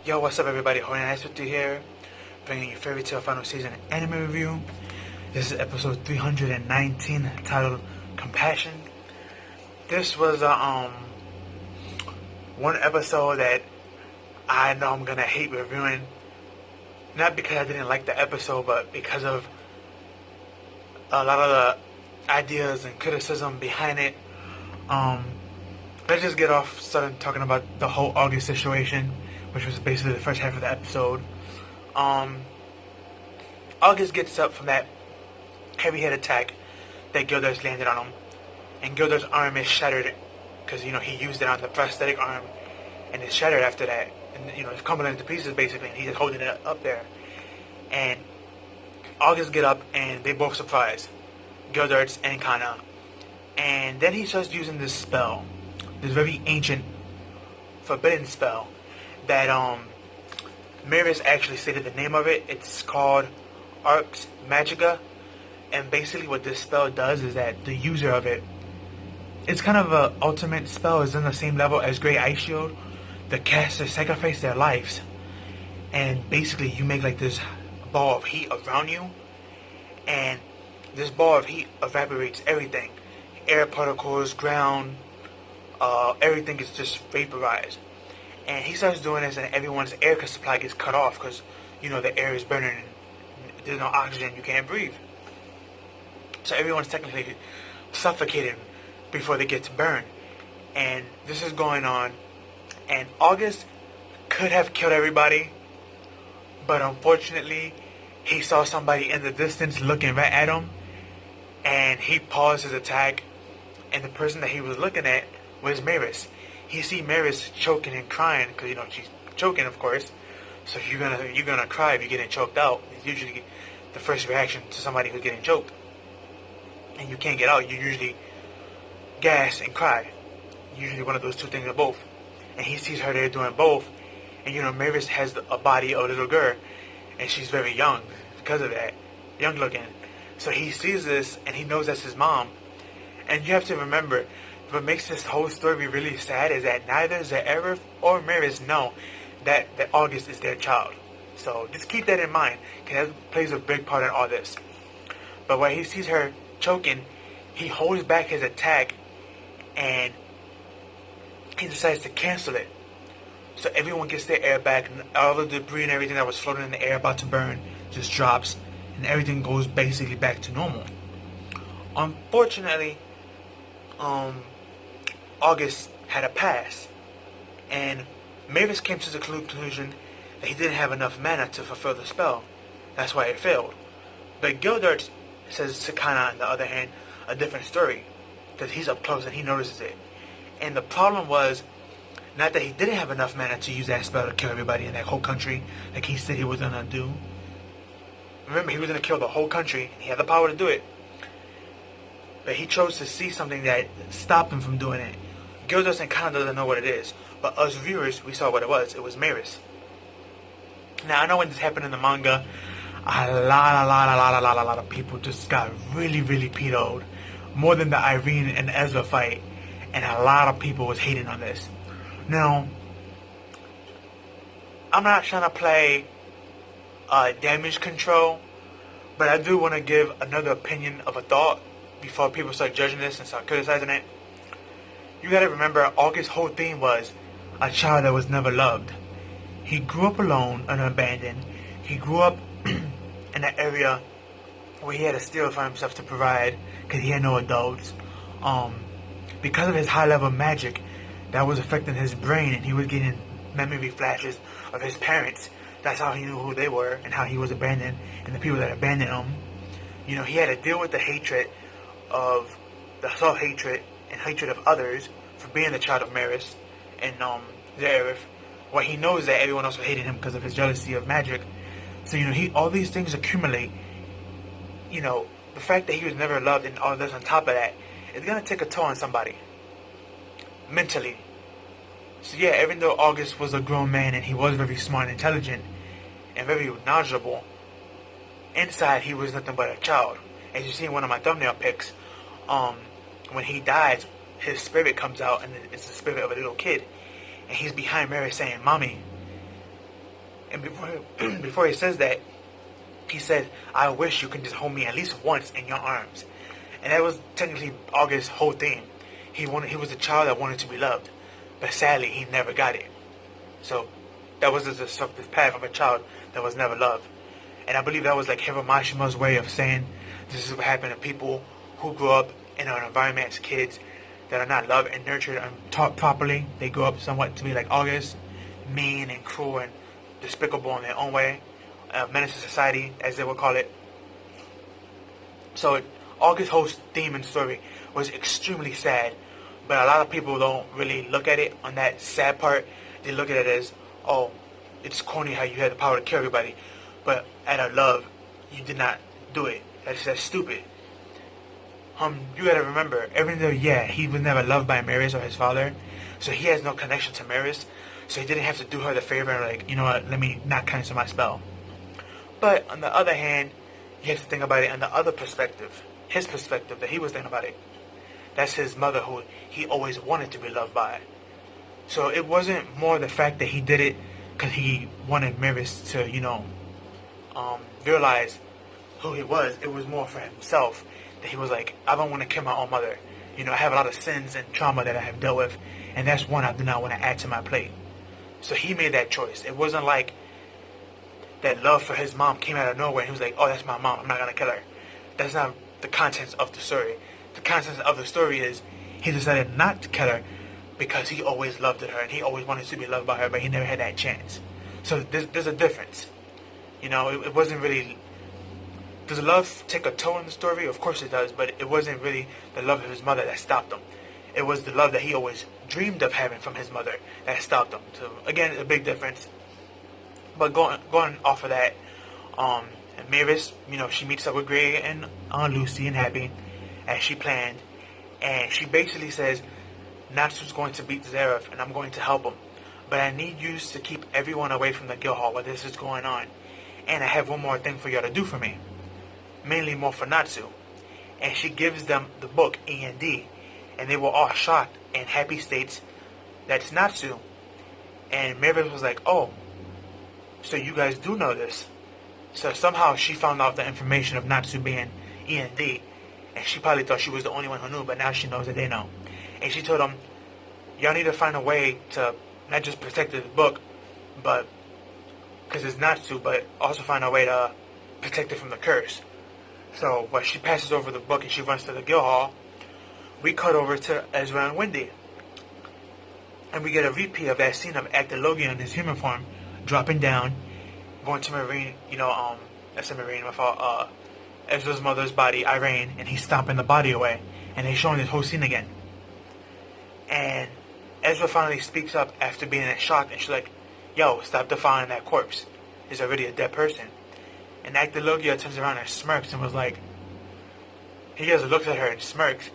Yo, what's up everybody, Horny Nice with you here, bringing you Fairytail Final Season Anime Review. This is episode 319, titled Compassion. This was one episode that I know I'm gonna hate reviewing. Not because I didn't like the episode, but because of a lot of the ideas and criticism behind it. Let's just get off starting talking about the whole August situation, which was basically the first half of the episode. August gets up from that heavy hit attack that Gildart's landed on him, and Gildart's arm is shattered because he used it on the prosthetic arm, and it's shattered after that, and it's crumbling into pieces basically, and he's just holding it up there. And August get up, and they both surprise Gildart's and Kana, and then he starts using this spell, this very ancient, forbidden spell that Maris actually stated the name of it. It's called Arx Magica, and basically what this spell does is that the user of it, it's kind of a ultimate spell. It's on the same level as Great Ice Shield. The casters sacrifice their lives, and basically you make like this ball of heat around you, and this ball of heat evaporates everything, air particles, ground, everything is just vaporized. And he starts doing this, and everyone's air supply gets cut off because the air is burning and there's no oxygen, you can't breathe. So everyone's technically suffocating before they get to burn. And this is going on, and August could have killed everybody, but unfortunately he saw somebody in the distance looking right at him, and he paused his attack, and the person that he was looking at was Maris. He see Maris choking and crying because she's choking, of course. So you're gonna cry if you're getting choked out. It's usually the first reaction to somebody who's getting choked, and you can't get out. You usually gas and cry. Usually one of those two things or both. And he sees her there doing both, and Maris has a body of a little girl, and she's very young because of that, young looking. So he sees this, and he knows that's his mom. And you have to remember, what makes this whole story really sad is that neither Zaerith or Maris know that August is their child. So just keep that in mind, because that plays a big part in all this. But when he sees her choking, he holds back his attack, and he decides to cancel it. So everyone gets their air back, and all the debris and everything that was floating in the air about to burn just drops, and everything goes basically back to normal. Unfortunately, August had a pass, and Mavis came to the conclusion that he didn't have enough mana to fulfill the spell. That's why it failed. But Gildart says to Kana, on the other hand, a different story, because he's up close and he notices it. And the problem was not that he didn't have enough mana to use that spell to kill everybody in that whole country like he said he was gonna do. Remember, he was gonna kill the whole country. He had the power to do it, but he chose to see something that stopped him from doing it. Gildas and Kana doesn't know what it is, but us viewers, we saw what it was. It was Maris. Now, I know when this happened in the manga, a lot of people just got really, really peed-o'd. More than the Irene and Ezra fight, and a lot of people was hating on this. Now, I'm not trying to play damage control, but I do want to give another opinion of a thought before people start judging this and start criticizing it. You gotta remember, August's whole theme was a child that was never loved. He grew up alone and abandoned. He grew up in an area where he had to steal for himself to provide because he had no adults. Because of his high level magic, that was affecting his brain, and he was getting memory flashes of his parents. That's how he knew who they were and how he was abandoned and the people that abandoned him. He had to deal with the hatred of the self-hatred and hatred of others for being the child of Maris and Zaerith. Well, he knows that everyone else was hating him because of his jealousy of magic. So all these things accumulate. The fact that he was never loved and all this on top of that, it's gonna take a toll on somebody mentally. So yeah, even though August was a grown man and he was very smart and intelligent and very knowledgeable, inside he was nothing but a child. As you see in one of my thumbnail pics, when he dies, his spirit comes out and it's the spirit of a little kid. And he's behind Mary saying, "Mommy." And before he says that, he said, "I wish you could just hold me at least once in your arms." And that was technically August's whole theme. He was a child that wanted to be loved. But sadly, he never got it. So that was the destructive path of a child that was never loved. And I believe that was like Hiromashima's way of saying this is what happened to people who grew up in an environment as kids that are not loved and nurtured and taught properly. They grow up somewhat to be like August, mean and cruel and despicable in their own way, menace to society, as they would call it. So August's whole theme and story was extremely sad, but a lot of people don't really look at it on that sad part. They look at it as, oh, it's corny how you had the power to kill everybody, but out of love, you did not do it. That's stupid. You gotta remember, even though, yeah, he was never loved by Maris or his father, so he has no connection to Maris, so he didn't have to do her the favor and like, you know what, let me not cancel my spell. But on the other hand, you have to think about it on the other perspective, his perspective that he was thinking about it. That's his mother who he always wanted to be loved by. So it wasn't more the fact that he did it because he wanted Maris to, realize who he was. It was more for himself. That he was like, I don't want to kill my own mother. I have a lot of sins and trauma that I have dealt with, and that's one I do not want to add to my plate. So he made that choice. It wasn't like that love for his mom came out of nowhere and he was like, oh, that's my mom, I'm not going to kill her. That's not the contents of the story. The contents of the story is he decided not to kill her because he always loved her and he always wanted to be loved by her, but he never had that chance. So there's a difference. It wasn't really... Does love take a toll in the story? Of course it does, but it wasn't really the love of his mother that stopped him. It was the love that he always dreamed of having from his mother that stopped him. So again, a big difference. But going off of that, Maris, she meets up with Greg and Lucy and Happy as she planned, and she basically says, Natsu's going to beat Zareth and I'm going to help him, but I need you to keep everyone away from the guild hall while this is going on, and I have one more thing for y'all to do for me. Mainly more for Natsu. And she gives them the book E&D, and they were all shocked, and Happy states that's Natsu. And Mavis was like, oh, so you guys do know this. So somehow she found out the information of Natsu being E&D, and she probably thought she was the only one who knew, but now she knows that they know. And she told them, y'all need to find a way to not just protect this book, but because it's Natsu, but also find a way to protect it from the curse. So, while she passes over the book and she runs to the guild hall, we cut over to Ezra and Wendy. And we get a repeat of that scene of Acnologia in his human form, dropping down, going to Marine, that's a Marine, Ezra's mother's body, Irene, and he's stomping the body away. And they're showing this whole scene again. And Ezra finally speaks up after being in shock, and she's like, yo, stop defiling that corpse. It's already a dead person. And Acnologia turns around and smirks and was like, he just looks at her and smirks.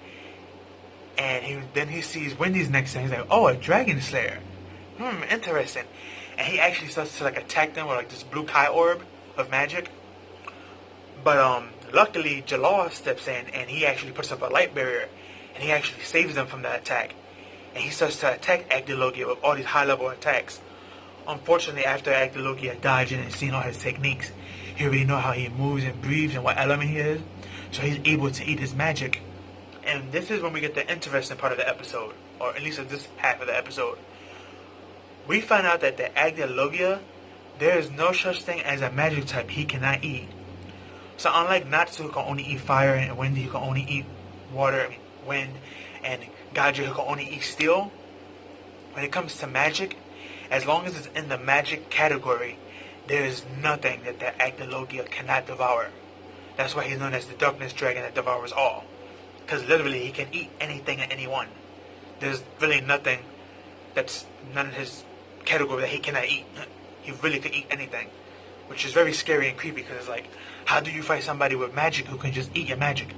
And then he sees Wendy's next to him. He's like, oh, a dragon slayer. Interesting. And he actually starts to attack them with this blue Kai orb of magic. But luckily Jalal steps in and he actually puts up a light barrier. And he actually saves them from that attack. And he starts to attack Acnologia with all these high level attacks. Unfortunately, after Acnologia dodging and seeing all his techniques, he already knows how he moves and breathes and what element he is. So he's able to eat his magic. And this is when we get the interesting part of the episode, or at least of this half of the episode. We find out that the Acnologia, there is no such thing as a magic type he cannot eat. So unlike Natsu, who can only eat fire, and Wendy, who can only eat water, wind, and Gaja, who can only eat steel, when it comes to magic, as long as it's in the magic category, there is nothing that the Acnologia cannot devour. That's why he's known as the Darkness Dragon that devours all. Because literally he can eat anything and anyone. There's really nothing that's none of his category that he cannot eat. He really can eat anything. Which is very scary and creepy because it's like, how do you fight somebody with magic who can just eat your magic?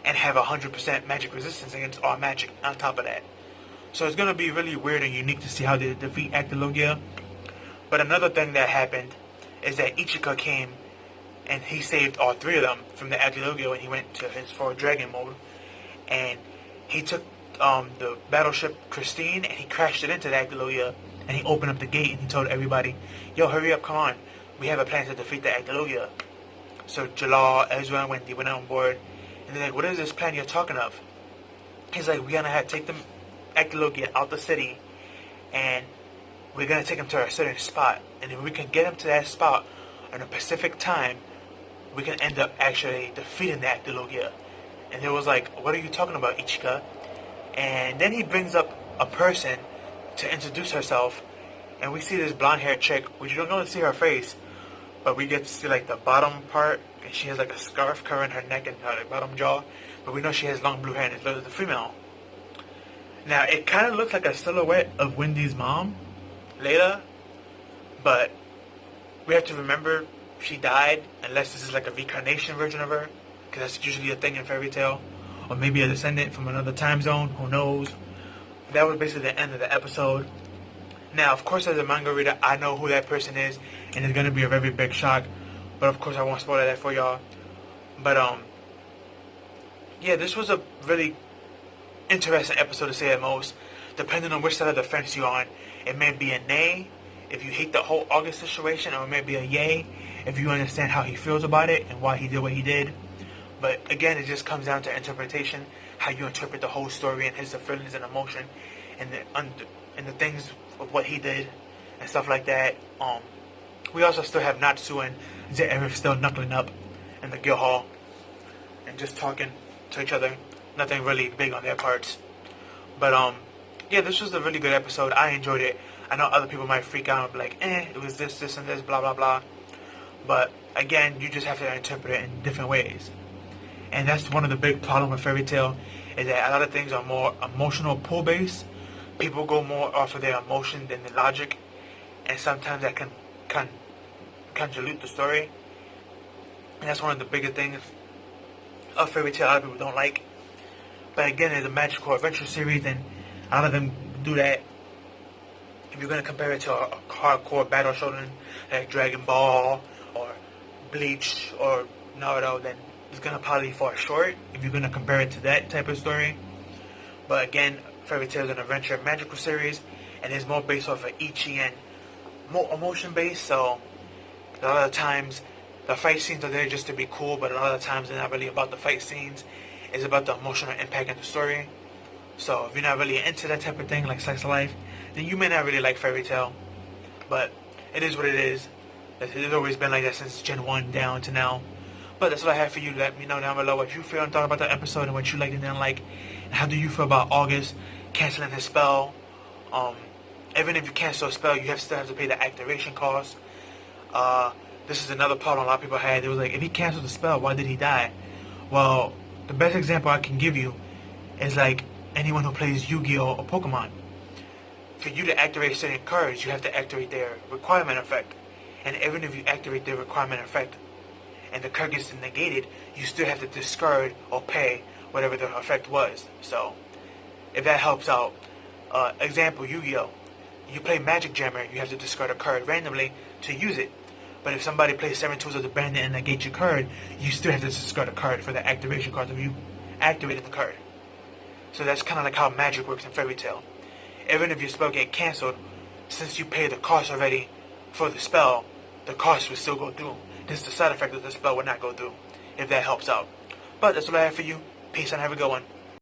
And have 100% magic resistance against all magic on top of that. So it's gonna be really weird and unique to see how they defeat Acnologia. But another thing that happened is that Ichika came and he saved all three of them from the Acnologia when he went to his full dragon mode. And he took the battleship Christine and he crashed it into the Acnologia, and he opened up the gate and he told everybody, yo, hurry up, come on. We have a plan to defeat the Acnologia. So Jalal, Ezra, and Wendy went on board, and they're like, what is this plan you're talking of? He's like, we're gonna take them Acnologia out the city, and we're gonna take him to a certain spot, and if we can get him to that spot on a specific time, we can end up actually defeating the Acnologia. And it was like, what are you talking about, Ichika? And then he brings up a person to introduce herself, and we see this blonde-haired chick, which you don't really see her face, but we get to see like the bottom part, and she has like a scarf covering her neck and her bottom jaw, but we know she has long blue hair and it's the female. Now, it kind of looks like a silhouette of Wendy's mom, Layla, but we have to remember she died, unless this is like a reincarnation version of her, because that's usually a thing in Fairytail, or maybe a descendant from another time zone, who knows. That was basically the end of the episode. Now, of course, as a manga reader, I know who that person is, and it's going to be a very big shock, but of course I won't spoil that for y'all. But, yeah, this was a really interesting episode to say at most. Depending on which side of the fence you're on, it may be a nay if you hate the whole August situation, or it may be a yay if you understand how he feels about it and why he did what he did. But again, it just comes down to interpretation, how you interpret the whole story and his feelings and emotion, and the things of what he did and stuff like that. We also still have Natsu and Ze'erif still knuckling up in the guild hall and just talking to each other. Nothing really big on their parts. But yeah, this was a really good episode. I enjoyed it. I know other people might freak out and be like, it was this, and this, blah, blah, blah. But again, you just have to interpret it in different ways. And that's one of the big problems with Fairytail, is that a lot of things are more emotional pull-based. People go more off of their emotion than the logic. And sometimes that can convolute the story. And that's one of the bigger things of Fairytail a lot of people don't like. But again, it's a magical adventure series, and a lot of them do that. If you're going to compare it to a hardcore battle shonen like Dragon Ball or Bleach or Naruto, then it's going to probably fall short if you're going to compare it to that type of story. But again, Fairytail is an adventure magical series, and it's more based off of Ichi and more emotion based, so a lot of times the fight scenes are there just to be cool, but a lot of times they're not really about the fight scenes. It's about the emotional impact in the story. So if you're not really into that type of thing, like slice of life, then you may not really like Fairytail. But it is what it is. It's always been like that since Gen 1 down to now. But that's what I have for you. Let me know down below what you feel and thought about the episode, and what you liked and didn't like. And how do you feel about August canceling his spell? Even if you cancel a spell, you still have to pay the activation cost. This is another problem a lot of people had. It was like, if he canceled the spell, why did he die? Well, the best example I can give you is like anyone who plays Yu-Gi-Oh! Or Pokemon. For you to activate certain cards, you have to activate their requirement effect. And even if you activate their requirement effect and the card gets negated, you still have to discard or pay whatever the effect was. So, if that helps out, example, Yu-Gi-Oh! You play Magic Jammer, you have to discard a card randomly to use it. But if somebody plays 7 Tools of the Bandit and negates your card, you still have to discard a card for the activation cost of you activated the card. So that's kind of like how magic works in Fairytail. Even if your spell gets cancelled, since you pay the cost already for the spell, the cost will still go through. Just the side effect of the spell will not go through, if that helps out. But that's what I have for you. Peace and have a good one.